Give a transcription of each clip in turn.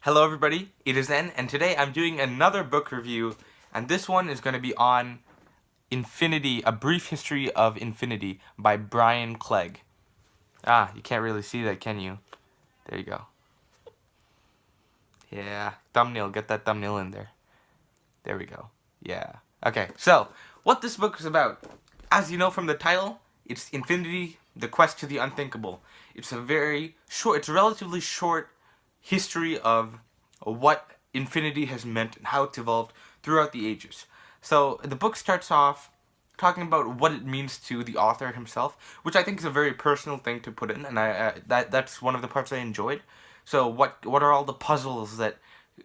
Hello everybody, it is N, and today I'm doing another book review, and this one is going to be on Infinity, A Brief History of Infinity by Brian Clegg. Ah, you can't really see that, can you? There you go. Yeah, thumbnail, get that thumbnail in there. There we go. Yeah. Okay, so, what this book is about. As you know from the title, it's Infinity, The Quest to the Unthinkable. It's a relatively short history of what infinity has meant and how it's evolved throughout the ages. So the book starts off talking about what it means to the author himself, which I think is a very personal thing to put in, and that's one of the parts I enjoyed. So what are all the puzzles that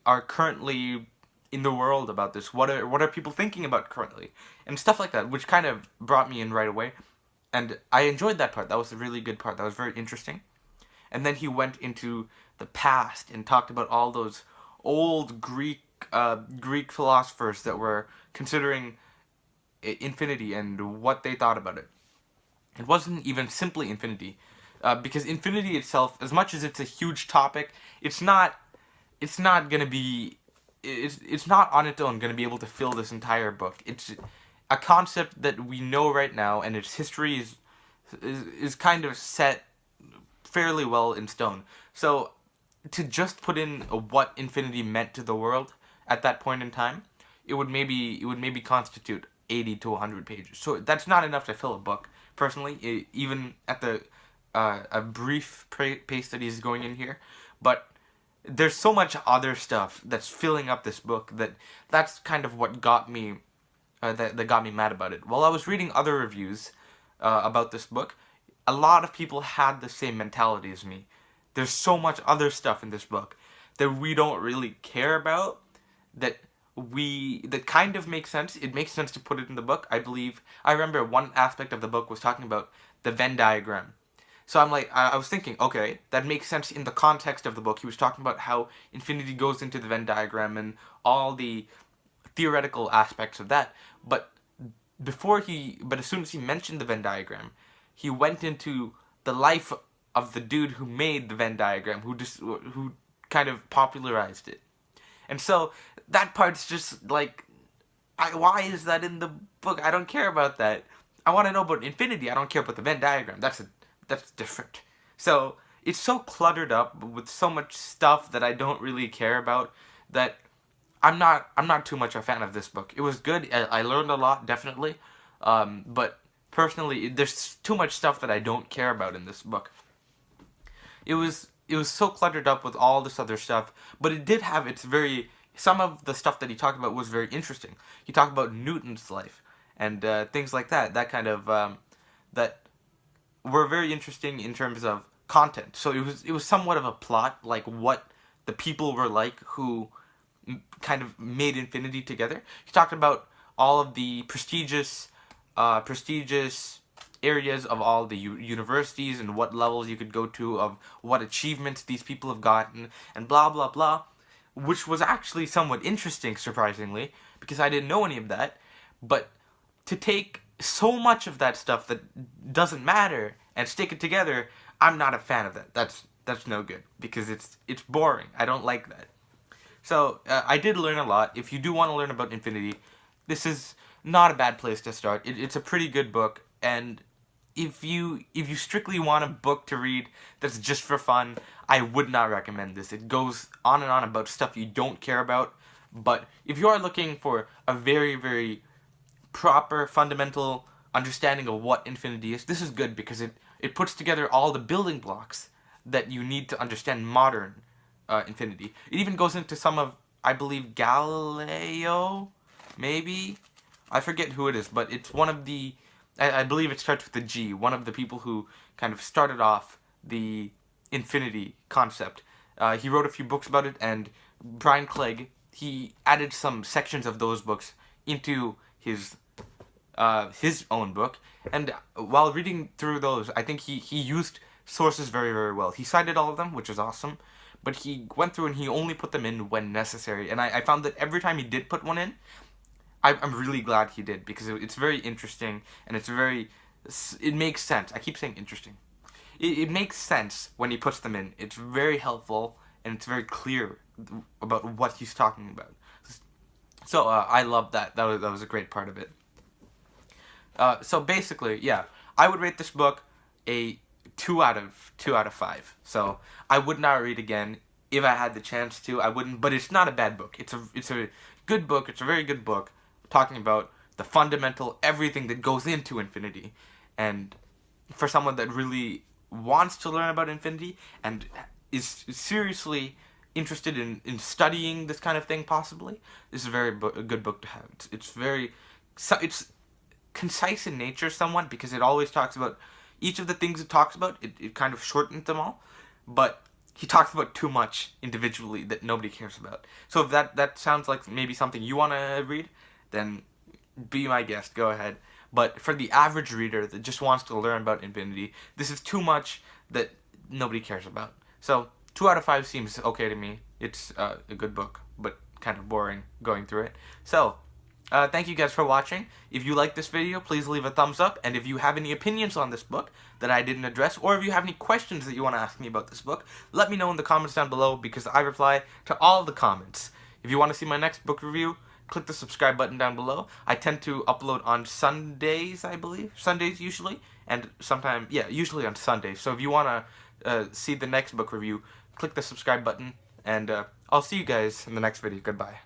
are currently in the world about this? What are people thinking about currently? And stuff like that, which kind of brought me in right away. And I enjoyed that part. That was a really good part. That was very interesting. And then he went into the past and talked about all those old Greek philosophers that were considering infinity and what they thought about it. It wasn't even simply infinity, because infinity itself, as much as it's a huge topic, it's not gonna be it's not on its own gonna be able to fill this entire book. It's a concept that we know right now, and its history is kind of set fairly well in stone. So to just put in what infinity meant to the world at that point in time, it would maybe constitute 80 to 100 pages. So that's not enough to fill a book, personally, even at the a brief pace that he's going in here. But there's so much other stuff that's filling up this book that's kind of what got me that got me mad about it. While I was reading other reviews about this book, a lot of people had the same mentality as me. There's so much other stuff in this book that we don't really care about, that kind of makes sense. It makes sense to put it in the book, I believe. I remember one aspect of the book was talking about the Venn diagram. So I'm like, I was thinking, okay, that makes sense in the context of the book. He was talking about how infinity goes into the Venn diagram and all the theoretical aspects of that. But as soon as he mentioned the Venn diagram, he went into the life of the dude who made the Venn diagram, who kind of popularized it. And so that part's just like, why is that in the book? I don't care about that. I want to know about infinity. I don't care about the Venn diagram. That's different. So it's so cluttered up with so much stuff that I don't really care about, that I'm not too much a fan of this book. It was good. I learned a lot, definitely. But personally, there's too much stuff that I don't care about in this book. It was so cluttered up with all this other stuff, but it did have some of the stuff that he talked about was very interesting. He talked about Newton's life and things like that kind of that were very interesting in terms of content. So it was somewhat of a plot, like what the people were like who kind of made infinity together. He talked about all of the prestigious areas of all the universities and what levels you could go to, of what achievements these people have gotten, and blah blah blah, which was actually somewhat interesting, surprisingly, because I didn't know any of that. But to take so much of that stuff that doesn't matter and stick it together, I'm not a fan of that. That's no good, because it's boring. I don't like that. So I did learn a lot. If you do want to learn about infinity, this is not a bad place to start. It's a pretty good book, and if you strictly want a book to read that's just for fun, I would not recommend this. It goes on and on about stuff you don't care about. But if you are looking for a very, very proper, fundamental understanding of what infinity is, this is good, because it puts together all the building blocks that you need to understand modern infinity. It even goes into some of, I believe, Galileo, maybe? I forget who it is, but it's one of the, I believe it starts with a G, one of the people who kind of started off the infinity concept. He wrote a few books about it, and Brian Clegg, he added some sections of those books into his own book, and while reading through those, I think he used sources very, very well. He cited all of them, which is awesome, but he went through and he only put them in when necessary, and I found that every time he did put one in, I'm really glad he did, because it's very interesting, and it makes sense. I keep saying interesting. It makes sense when he puts them in. It's very helpful, and it's very clear about what he's talking about. So I love that. That was a great part of it. So basically, yeah, I would rate this book a 2 out of 5. So I would not read again if I had the chance to. I wouldn't, but it's not a bad book. It's a good book. It's a very good book, talking about the fundamental everything that goes into Infinity, and for someone that really wants to learn about Infinity and is seriously interested in studying this kind of thing, possibly, this is a good book to have. It's concise in nature somewhat, because it always talks about each of the things it talks about. It kind of shortens them all, but he talks about too much individually that nobody cares about. So if that sounds like maybe something you want to read, then be my guest, go ahead. But for the average reader that just wants to learn about Infinity, this is too much that nobody cares about. So 2 out of 5 seems okay to me. It's a good book, but kind of boring going through it. So thank you guys for watching. If you like this video, please leave a thumbs up. And if you have any opinions on this book that I didn't address, or if you have any questions that you want to ask me about this book, let me know in the comments down below, because I reply to all the comments. If you want to see my next book review, click the subscribe button down below. I tend to upload on Sundays, I believe. Sundays usually. And usually on Sundays. So if you want to see the next book review, click the subscribe button. And I'll see you guys in the next video. Goodbye.